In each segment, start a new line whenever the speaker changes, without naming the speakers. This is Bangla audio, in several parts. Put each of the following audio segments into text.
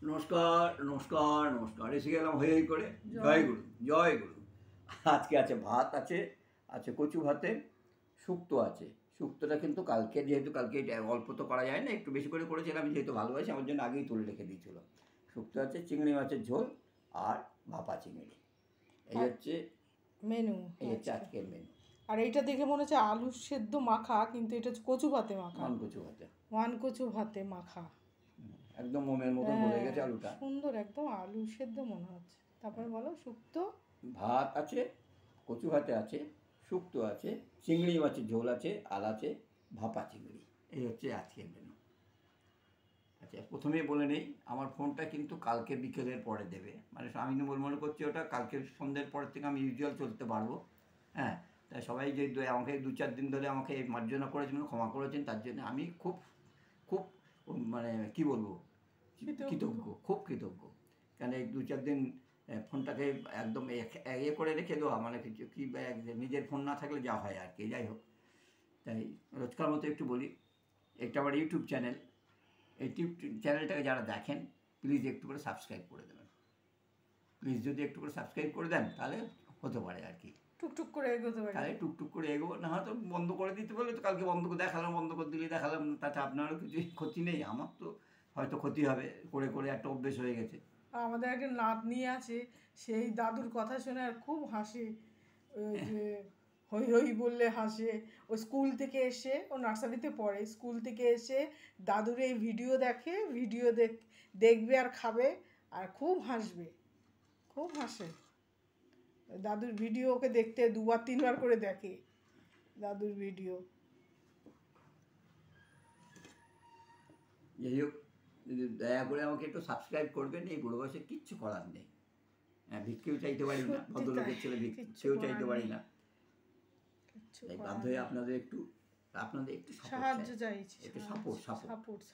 নমস্কার নমস্কার নমস্কার এসে গেলাম হই হই করে। জয় গুরু জয় গুরু। আজকে আছে ভাত, আছে আছে কচু ভাতে, শুক্তো আছে। শুক্তোটা কিন্তু কালকে, যেহেতু কালকে অল্প তো করা যায় না, একটু বেশি করে করেছিলাম, আমি যেহেতু ভালোবাসি আমার জন্য আগেই তুলে রেখে দিয়েছিল। শুক্তো আছে, চিংড়ি মাছের ঝোল আর ভাপা চিংড়ি। এই হচ্ছে
মেনু,
এই হচ্ছে আজকের মেনু।
আর এইটা দেখে মনে হচ্ছে আলু সেদ্ধ মাখা, কিন্তু এটা হচ্ছে কচু ভাতে মাখা।
মান কচু ভাতে,
ওয়ান কচু ভাতে মাখা,
একদম মোমের মতন বলে গেছে আলুটা।
সুন্দর, একদম আলু সেদ্ধ মনে হচ্ছে। তারপরে বলো শুক্তো।
ভাত আছে, কচু ভাতে আছে, শুক্তো আছে, চিংড়ি মাছের ঝোল আছে, আর আছে ভাপা চিংড়ি। এই হচ্ছে আজকের মেনু। আচ্ছা, প্রথমেই বলে নেই, আমার ফোনটা কিন্তু কালকে বিকেলের পরে দেবে, মানে আমি মনে করছি ওটা কালকের সন্ধ্যের পরের থেকে আমি ইউজুয়াল চলতে পারবো। হ্যাঁ, তাই সবাই যে আমাকে 2-4 দিন ধরে আমাকে মার্জনা করেছেন, ক্ষমা করেছেন, তার জন্য আমি খুব খুব মানে কি বলবো, কৃতজ্ঞ, খুব কৃতজ্ঞ। কেন এই 2-4 দিন ফোনটাকে একদম ইয়ে করে রেখে দেওয়া, মানে কিছু কি নিজের ফোন না থাকলে যা হয় আর কি। যাই হোক, তাই রোজকার মতো একটু বলি, একটা আমার ইউটিউব চ্যানেল, ইউটিউব চ্যানেলটাকে যারা দেখেন প্লিজ একটু করে সাবস্ক্রাইব করে দেবেন। প্লিজ যদি একটু করে সাবস্ক্রাইব করে দেন তাহলে হতে পারে আর কি,
টুকটুক করে এগোতে পারে,
তাহলে টুকটুক করে এগোবো। না হয়তো বন্ধ করে দিতে বললে তো কালকে বন্ধ করে দেখালাম, বন্ধ করে দিলে দেখালাম, তাতে আপনারও কিছু ক্ষতি নেই, আমার তো হয়তো ক্ষতি হবে, করে করে একটা অভ্যেস হয়ে গেছে।
আমাদের একটা নাতনি আছে, সেই দাদুর কথা শুনে আর খুব হাসে। ওই যে হই হই বললে হাসে। ও স্কুল থেকে এসে, ও নার্সারিতে পড়ে, স্কুল থেকে এসে দাদুর এই ভিডিও দেখে, ভিডিও দেখবে আর খাবে, আর খুব হাসবে, খুব হাসে। দাদুর ভিডিও ওকে দেখতে 2-3বার করে দেখে দাদুর ভিডিও।
যাই হোক, যদি দয়া করে আমাকে একটু সাবস্ক্রাইব করবেন, এই বুড়ো বয়সে কিচ্ছু করার নেই। হ্যাঁ, ভিক্ষেও চাইতে পারি না, ভদ্রলোকের ছেলে ভিক্ষেও চাইতে পারি না, তাই বাধ্য হয়ে আপনাদের একটু
সাহায্য চাইছি,
একটু সাপোর্ট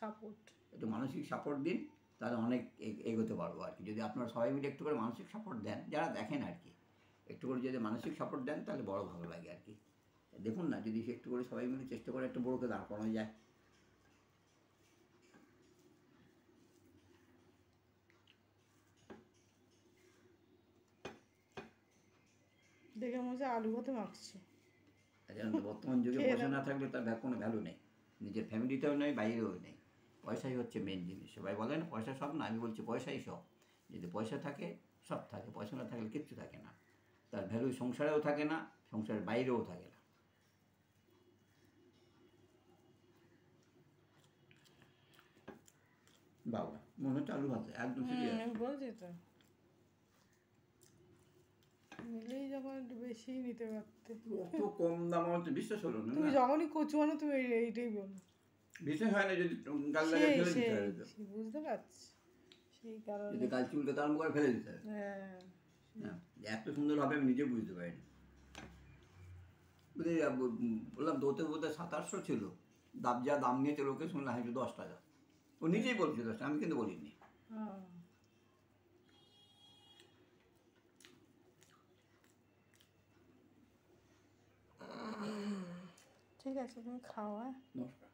সাপোর্ট
একটু মানসিক সাপোর্ট দিন, তাহলে অনেক এগোতে পারবো আর কি। যদি আপনারা সবাই মিলে একটু করে মানসিক সাপোর্ট দেন, যারা দেখেন আর কি, একটু করে যদি মানসিক সাপোর্ট দেন তাহলে বড় ভালো লাগে আর কি। দেখুন না, যদি একটু করে সবাই মিলে চেষ্টা করে একটু বড়োকে দাঁড় করানো যায়।
দেখে মনে হচ্ছে আলু ভাতে মাখছে।
জানেন তো, বর্তমান যুগে পয়সা না থাকলে তার কোনো ভ্যালু নেই, নিজের ফ্যামিলিতেও নেই, বাইরেও নেই। পয়সাই হচ্ছে মেন জিনিস। সবাই বলেন পয়সা সব না, আমি বলছি পয়সাই সব। যদি পয়সা থাকে সব থাকে, পয়সা না থাকলে কিচ্ছু থাকে না, তার ভ্যালু সংসারেও থাকে না, সংসারের বাইরেও থাকে না। বাবা, মনে হচ্ছে আলু ভাতে একদম সিরিয়াস।
বলছি তো, নিলেই যখন একটু বেশি নিতে পারতে।
তো কম দাম হচ্ছে, বিশ্বাস হলো না।
তুমি যখনই কচু আনো তুমি এইটাই বলো,
বিশ্বাস হয় না, যদি গাল লাগে ফেলে দিতে হবে।
বুঝতে পারছি, সেই কারণে
যদি গাল চুলকে আরম্ভ করে ফেলে দিতে হবে।
হ্যাঁ,
এত সুন্দর হবে আমি নিজে বুঝতে পারিনি। বললাম দোতে বোধ হয় 700-800 ছিল, যা দাম নিয়েছে লোকে শুনলাম, হয়তো 10 টাকা। ও নিজেই বলছে 10 টাকা, আমি কিন্তু বলিনি।
ঠিক আছে, তুমি খাও। হ্যাঁ,
নমস্কার।